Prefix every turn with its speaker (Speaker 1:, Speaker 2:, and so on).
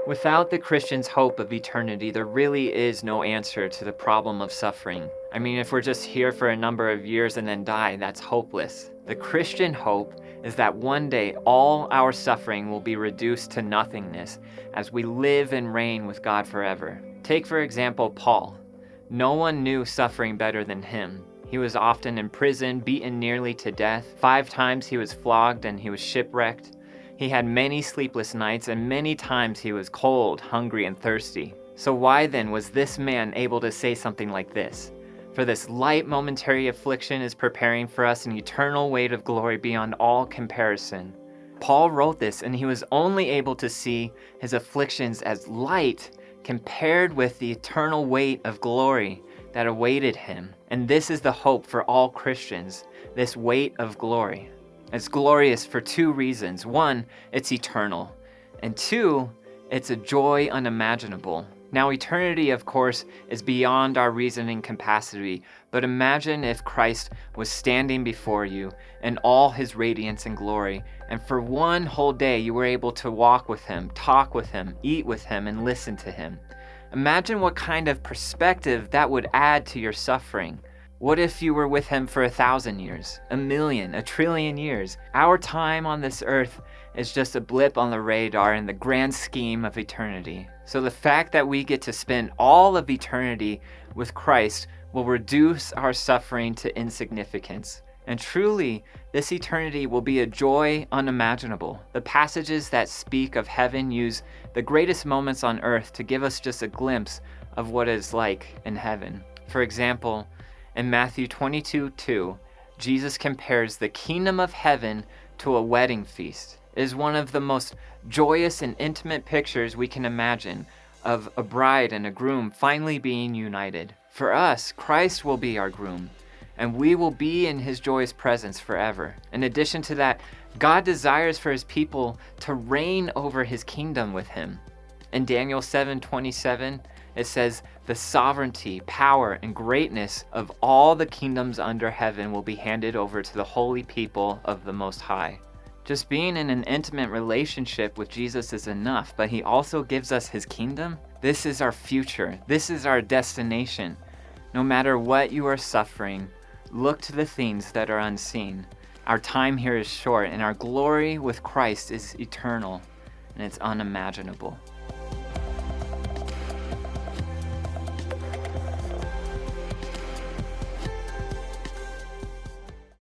Speaker 1: Without the Christian's hope of eternity, there really is no answer to the problem of suffering. I mean, if we're just here for a number of years and then die, that's hopeless. The Christian hope is that one day all our suffering will be reduced to nothingness as we live and reign with God forever. Take, for example, Paul. No one knew suffering better than him. He was often in prison, beaten nearly to death. 5 times he was flogged and he was shipwrecked. He had many sleepless nights, and many times he was cold, hungry, and thirsty. So why then was this man able to say something like this? For this light momentary affliction is preparing for us an eternal weight of glory beyond all comparison. Paul wrote this, and he was only able to see his afflictions as light compared with the eternal weight of glory that awaited him. And this is the hope for all Christians, this weight of glory. It's glorious for 2 reasons. 1, it's eternal. And 2, it's a joy unimaginable. Now, eternity, of course, is beyond our reasoning capacity, but imagine if Christ was standing before you in all his radiance and glory, and for 1 whole day you were able to walk with him, talk with him, eat with him, and listen to him. Imagine what kind of perspective that would add to your suffering. What if you were with him for 1,000 years, 1,000,000, 1,000,000,000 years? Our time on this earth is just a blip on the radar in the grand scheme of eternity. So the fact that we get to spend all of eternity with Christ will reduce our suffering to insignificance. And truly, this eternity will be a joy unimaginable. The passages that speak of heaven use the greatest moments on earth to give us just a glimpse of what it's like in heaven. For example, in Matthew 22:2, Jesus compares the kingdom of heaven to a wedding feast. It is one of the most joyous and intimate pictures we can imagine of a bride and a groom finally being united. For us, Christ will be our groom, and we will be in his joyous presence forever. In addition to that, God desires for his people to reign over his kingdom with him. In Daniel 7:27, it says, "The sovereignty, power, and greatness of all the kingdoms under heaven will be handed over to the holy people of the Most High." Just being in an intimate relationship with Jesus is enough, but he also gives us his kingdom. This is our future. This is our destination. No matter what you are suffering, look to the things that are unseen. Our time here is short, and our glory with Christ is eternal, and it's unimaginable.